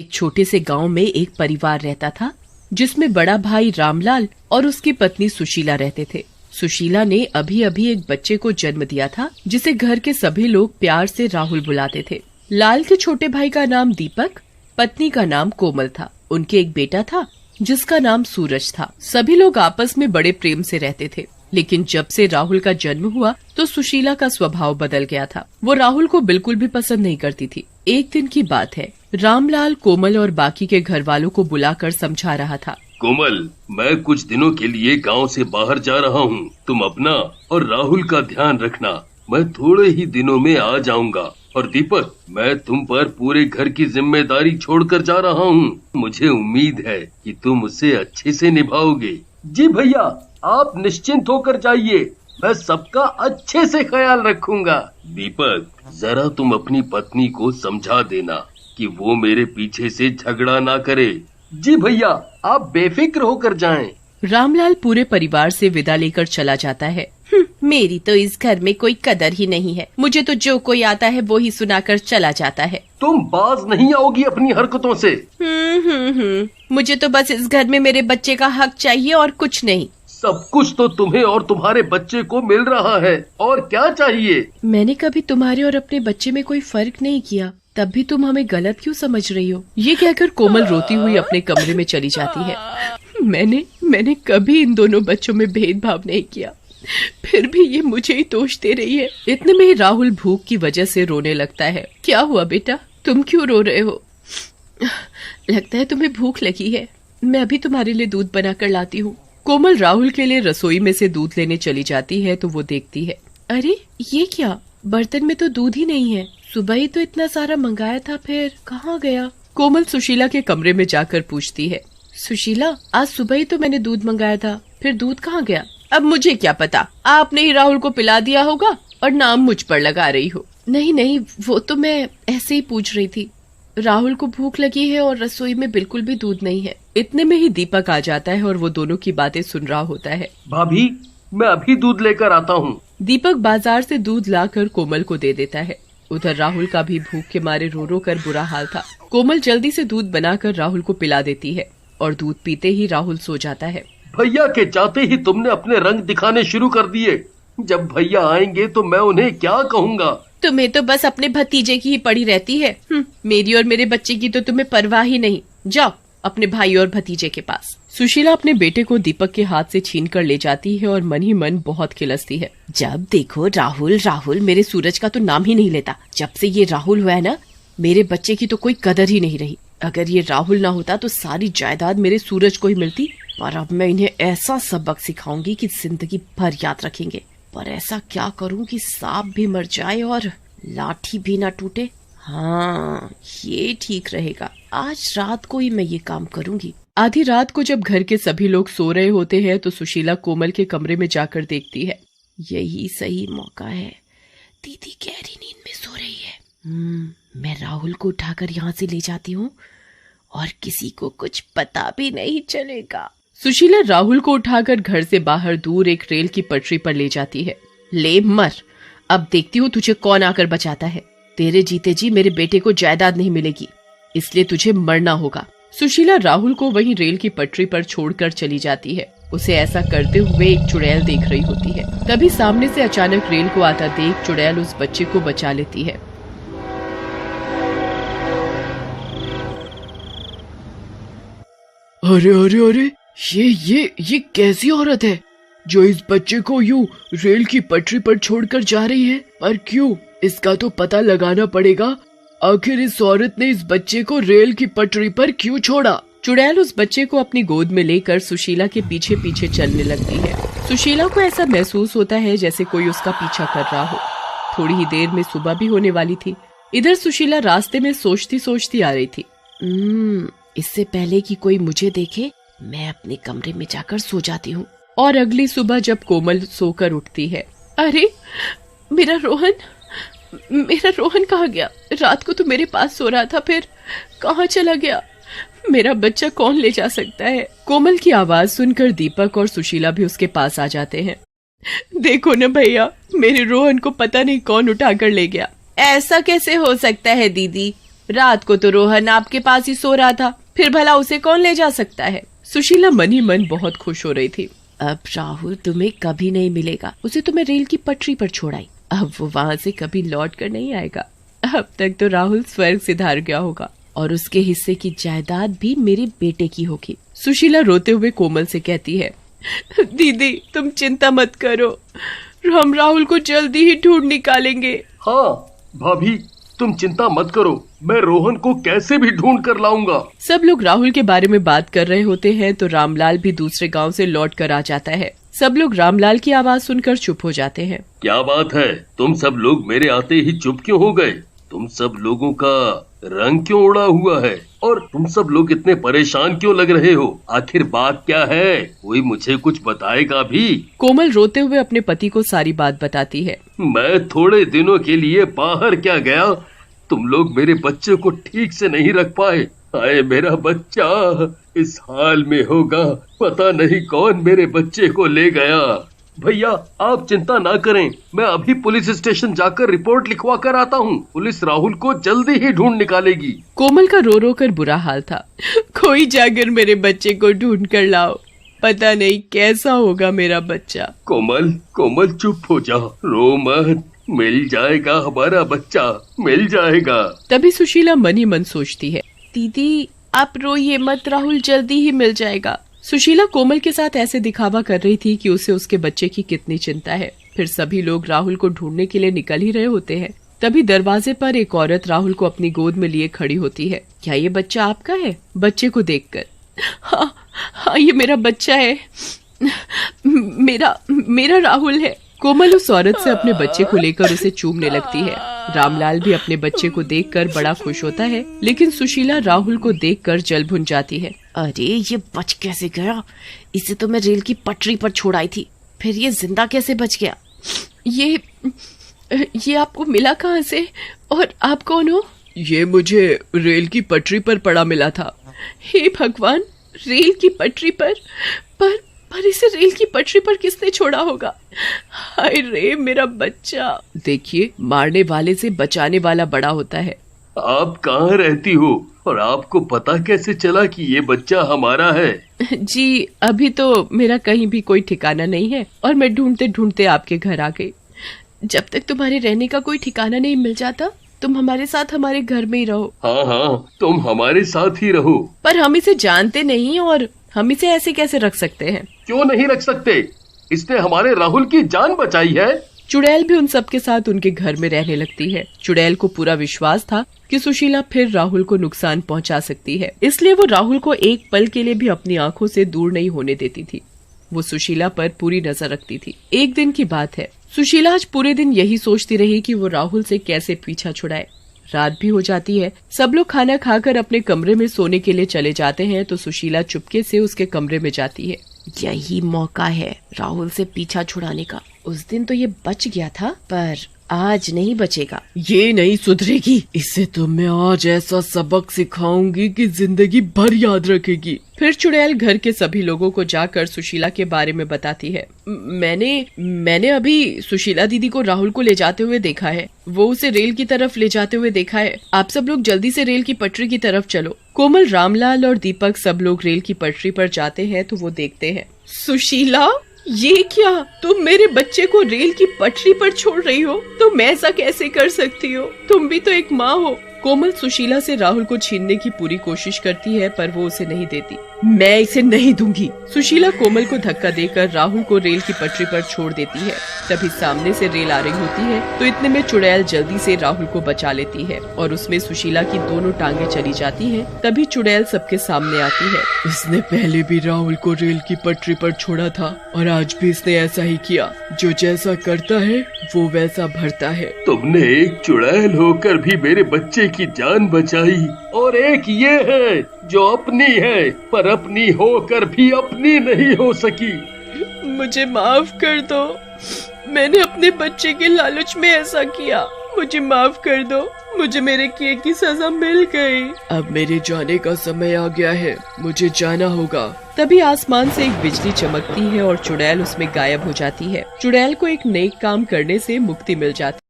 एक छोटे से गांव में एक परिवार रहता था जिसमें बड़ा भाई रामलाल और उसकी पत्नी सुशीला रहते थे। सुशीला ने अभी अभी एक बच्चे को जन्म दिया था जिसे घर के सभी लोग प्यार से राहुल बुलाते थे। लाल के छोटे भाई का नाम दीपक, पत्नी का नाम कोमल था। उनके एक बेटा था जिसका नाम सूरज था। सभी लोग आपस में बड़े प्रेम से रहते थे, लेकिन जब से राहुल का जन्म हुआ तो सुशीला का स्वभाव बदल गया था। वो राहुल को बिल्कुल भी पसंद नहीं करती थी। एक दिन की बात है, रामलाल कोमल और बाकी के घर वालों को बुलाकर समझा रहा था। कोमल, मैं कुछ दिनों के लिए गांव से बाहर जा रहा हूँ। तुम अपना और राहुल का ध्यान रखना। मैं थोड़े ही दिनों में आ जाऊंगा। और दीपक, मैं तुम पर पूरे घर की जिम्मेदारी छोड़कर जा रहा हूँ। मुझे उम्मीद है कि तुम उसे अच्छे से निभाओगे। जी भैया, आप निश्चिंत होकर जाइए। मैं सबका अच्छे से ख्याल रखूंगा। दीपक, जरा तुम अपनी पत्नी को समझा देना कि वो मेरे पीछे से झगड़ा ना करे। जी भैया, आप बेफिक्र होकर जाएं। रामलाल पूरे परिवार से विदा लेकर चला जाता है। मेरी तो इस घर में कोई कदर ही नहीं है। मुझे तो जो कोई आता है वो ही सुनाकर चला जाता है। तुम बाज नहीं आओगी अपनी हरकतों से। मुझे तो बस इस घर में मेरे बच्चे का हक चाहिए और कुछ नहीं। सब कुछ तो तुम्हें और तुम्हारे बच्चे को मिल रहा है, और क्या चाहिए? मैंने कभी तुम्हारे और अपने बच्चे में कोई फर्क नहीं किया, तब भी तुम हमें गलत क्यों समझ रही हो? ये कहकर कोमल रोती हुई अपने कमरे में चली जाती है। मैंने कभी इन दोनों बच्चों में भेदभाव नहीं किया, फिर भी ये मुझे ही दोष दे रही है। इतने में ही राहुल भूख की वजह से रोने लगता है। क्या हुआ बेटा, तुम क्यों रो रहे हो? लगता है तुम्हें भूख लगी है। मैं अभी तुम्हारे लिए दूध बनाकर लाती हूँ। कोमल राहुल के लिए रसोई में से दूध लेने चली जाती है तो वो देखती है, अरे ये क्या, बर्तन में तो दूध ही नहीं है। सुबह ही तो इतना सारा मंगाया था, फिर कहाँ गया? कोमल सुशीला के कमरे में जाकर पूछती है, सुशीला, आज सुबह ही तो मैंने दूध मंगाया था, फिर दूध कहाँ गया? अब मुझे क्या पता, आपने ही राहुल को पिला दिया होगा और नाम मुझ पर लगा रही हो। नहीं, वो तो मैं ऐसे ही पूछ रही थी। राहुल को भूख लगी है और रसोई में बिल्कुल भी दूध नहीं है। इतने में ही दीपक आ जाता है और वो दोनों की बातें सुन रहा होता है। भाभी, मैं अभी दूध लेकर आता हूँ। दीपक बाजार से दूध लाकर कोमल को दे देता है। उधर राहुल का भी भूख के मारे रो रो कर बुरा हाल था। कोमल जल्दी से दूध बनाकर राहुल को पिला देती है और दूध पीते ही राहुल सो जाता है। भैया के जाते ही तुमने अपने रंग दिखाने शुरू कर दिए। जब भैया आएंगे तो मैं उन्हें क्या कहूँगा? तुम्हें तो बस अपने भतीजे की ही पड़ी रहती है। मेरी और मेरे बच्चे की तो तुम्हें परवाह ही नहीं। जाओ अपने भाई और भतीजे के पास। सुशीला अपने बेटे को दीपक के हाथ से छीन कर ले जाती है और मन ही मन बहुत खिलसती है। जब देखो राहुल, मेरे सूरज का तो नाम ही नहीं लेता। जब से ये राहुल हुआ है ना, मेरे बच्चे की तो कोई कदर ही नहीं रही। अगर ये राहुल ना होता तो सारी जायदाद मेरे सूरज को ही मिलती। पर अब मैं इन्हें ऐसा सबक सिखाऊंगी कि जिंदगी भर याद रखेंगे। पर ऐसा क्या करूं कि सांप भी मर जाए और लाठी भी ना टूटे। हाँ, ये ठीक रहेगा। आज रात को ही मैं ये काम करूंगी। आधी रात को जब घर के सभी लोग सो रहे होते हैं तो सुशीला कोमल के कमरे में जाकर देखती है। यही सही मौका है, दीदी गहरी नींद में सो रही है। मैं राहुल को उठाकर यहाँ से ले जाती हूँ और किसी को कुछ पता भी नहीं चलेगा। सुशीला राहुल को उठाकर घर से बाहर दूर एक रेल की पटरी पर ले जाती है। ले मर, अब देखती हूँ तुझे कौन आकर बचाता है। तेरे जीते जी मेरे बेटे को जायदाद नहीं मिलेगी, इसलिए तुझे मरना होगा। सुशीला राहुल को वहीं रेल की पटरी पर छोड़कर चली जाती है। उसे ऐसा करते हुए एक चुड़ैल देख रही होती है। तभी सामने से अचानक रेल को आता देख चुड़ैल उस बच्चे को बचा लेती है। अरे, ये कैसी औरत है जो इस बच्चे को यूं रेल की पटरी पर छोड़कर जा रही है? पर क्यों? इसका तो पता लगाना पड़ेगा। आखिर इस औरत ने इस बच्चे को रेल की पटरी पर क्यों छोड़ा? चुड़ैल उस बच्चे को अपनी गोद में लेकर सुशीला के पीछे पीछे चलने लगती है। सुशीला को ऐसा महसूस होता है जैसे कोई उसका पीछा कर रहा हो। थोड़ी ही देर में सुबह भी होने वाली थी। इधर सुशीला रास्ते में सोचती सोचती आ रही थी। इससे पहले कि कोई मुझे देखे, मैं अपने कमरे में जाकर सो जाती हूँ। और अगली सुबह जब कोमल सोकर उठती है, अरे मेरा रोहन कहाँ गया? रात को तो मेरे पास सो रहा था, फिर कहाँ चला गया? मेरा बच्चा कौन ले जा सकता है? कोमल की आवाज सुनकर दीपक और सुशीला भी उसके पास आ जाते हैं। देखो न भैया, मेरे रोहन को पता नहीं कौन उठाकर ले गया। ऐसा कैसे हो सकता है दीदी? रात को तो रोहन आपके पास ही सो रहा था, फिर भला उसे कौन ले जा सकता है। सुशीला मन ही मन बहुत खुश हो रही थी। अब राहुल तुम्हें कभी नहीं मिलेगा, उसे तो मैं रेल की पटरी पर छोड़ाई, अब वो वहाँ से कभी लौट कर नहीं आएगा। अब तक तो राहुल स्वर्ग सिधार गया होगा और उसके हिस्से की जायदाद भी मेरे बेटे की होगी। सुशीला रोते हुए कोमल से कहती है, दीदी तुम चिंता मत करो, हम राहुल को जल्दी ही ढूंढ निकालेंगे। हाँ भाभी, तुम चिंता मत करो, मैं रोहन को कैसे भी ढूंढ कर लाऊंगा। सब लोग राहुल के बारे में बात कर रहे होते हैं तो रामलाल भी दूसरे गांव से लौट कर आ जाता है। सब लोग रामलाल की आवाज सुनकर चुप हो जाते हैं। क्या बात है, तुम सब लोग मेरे आते ही चुप क्यों हो गए? तुम सब लोगों का रंग क्यों उड़ा हुआ है और तुम सब लोग इतने परेशान क्यों लग रहे हो? आखिर बात क्या है? कोई मुझे कुछ बताएगा भी? कोमल रोते हुए अपने पति को सारी बात बताती है। मैं थोड़े दिनों के लिए बाहर क्या गया, तुम लोग मेरे बच्चे को ठीक से नहीं रख पाए। हाय मेरा बच्चा इस हाल में होगा, पता नहीं कौन मेरे बच्चे को ले गया। भैया आप चिंता ना करें, मैं अभी पुलिस स्टेशन जाकर रिपोर्ट लिखवा कर आता हूँ। पुलिस राहुल को जल्दी ही ढूंढ निकालेगी। कोमल का रो रो कर बुरा हाल था। कोई जाकर मेरे बच्चे को ढूंढ कर लाओ, पता नहीं कैसा होगा मेरा बच्चा। कोमल कोमल चुप हो जा, रो मत, मिल जाएगा हमारा बच्चा, मिल जाएगा। तभी सुशीला मन ही मन सोचती है, दीदी आप रोइए मत, राहुल जल्दी ही मिल जाएगा। सुशीला कोमल के साथ ऐसे दिखावा कर रही थी कि उसे उसके बच्चे की कितनी चिंता है। फिर सभी लोग राहुल को ढूंढने के लिए निकल ही रहे होते हैं। तभी दरवाजे पर एक औरत राहुल को अपनी गोद में लिए खड़ी होती है। क्या ये बच्चा आपका है? बच्चे को देखकर, हाँ ये मेरा बच्चा है, मेरा राहुल है। कोमल उस औरत से अपने बच्चे को लेकर उसे चूमने लगती है। रामलाल भी अपने बच्चे को देखकर बड़ा खुश होता है, लेकिन सुशीला राहुल को देखकर जल भुन जाती है। अरे ये बच कैसे गया? इसे तो मैं रेल की पटरी पर छोड़ाई थी, फिर ये जिंदा कैसे बच गया? ये आपको मिला कहाँ से और आप कौन हो? ये मुझे रेल की पटरी पर पड़ा मिला था। हे भगवान, रेल की पटरी पर इसे रेल की पटरी पर किसने छोड़ा होगा? हाय रे मेरा बच्चा। देखिए, मारने वाले से बचाने वाला बड़ा होता है। आप कहाँ रहती हो और आपको पता कैसे चला कि ये बच्चा हमारा है? जी अभी तो मेरा कहीं भी कोई ठिकाना नहीं है और मैं ढूंढते ढूंढते आपके घर आ गई। जब तक तुम्हारे रहने का कोई ठिकाना नहीं मिल जाता, तुम हमारे साथ हमारे घर में ही रहो। हाँ तुम हमारे साथ ही रहो। पर हम इसे जानते नहीं और हम इसे ऐसे कैसे रख सकते हैं? क्यों नहीं रख सकते? इसने हमारे राहुल की जान बचाई है। चुड़ैल भी उन सब के साथ उनके घर में रहने लगती है। चुड़ैल को पूरा विश्वास था कि सुशीला फिर राहुल को नुकसान पहुंचा सकती है, इसलिए वो राहुल को एक पल के लिए भी अपनी आंखों से दूर नहीं होने देती थी। वो सुशीला पर पूरी नजर रखती थी। एक दिन की बात है, सुशीला आज पूरे दिन यही सोचती रही कि वो राहुल से कैसे पीछा छुड़ाए। रात भी हो जाती है। सब लोग खाना खाकर अपने कमरे में सोने के लिए चले जाते हैं तो सुशीला चुपके से उसके कमरे में जाती है। यही मौका है राहुल से पीछा छुड़ाने का। उस दिन तो ये बच गया था, पर आज नहीं बचेगा। ये नहीं सुधरेगी, इसे तो मैं आज ऐसा सबक सिखाऊंगी कि जिंदगी भर याद रखेगी। फिर चुड़ैल घर के सभी लोगों को जाकर सुशीला के बारे में बताती है। मैंने अभी सुशीला दीदी को राहुल को ले जाते हुए देखा है, वो उसे रेल की तरफ ले जाते हुए देखा है। आप सब लोग जल्दी से रेल की पटरी की तरफ चलो। कोमल, रामलाल और दीपक सब लोग रेल की पटरी पर जाते हैं तो वो देखते हैं। सुशीला, ये क्या? तुम मेरे बच्चे को रेल की पटरी पर छोड़ रही हो? तुम ऐसा कैसे कर सकती हो? तुम भी तो एक माँ हो। कोमल सुशीला से राहुल को छीनने की पूरी कोशिश करती है, पर वो उसे नहीं देती। मैं इसे नहीं दूंगी। सुशीला कोमल को धक्का देकर राहुल को रेल की पटरी पर छोड़ देती है। तभी सामने से रेल आ रही होती है तो इतने में चुड़ैल जल्दी से राहुल को बचा लेती है और उसमें सुशीला की दोनों टांगे चली जाती हैं। तभी चुड़ैल सबके सामने आती है। इसने पहले भी राहुल को रेल की पटरी पर छोड़ा था और आज भी इसने ऐसा ही किया। जो जैसा करता है वो वैसा भरता है। तुमने एक चुड़ैल होकर भी मेरे बच्चे की जान बचाई और एक ये है जो अपनी है पर अपनी होकर भी अपनी नहीं हो सकी। मुझे माफ कर दो, मैंने अपने बच्चे के लालच में ऐसा किया। मुझे माफ कर दो, मुझे मेरे किए की सजा मिल गई। अब मेरे जाने का समय आ गया है, मुझे जाना होगा। तभी आसमान से एक बिजली चमकती है और चुड़ैल उसमें गायब हो जाती है। चुड़ैल को एक नेक काम करने से मुक्ति मिल जाती है।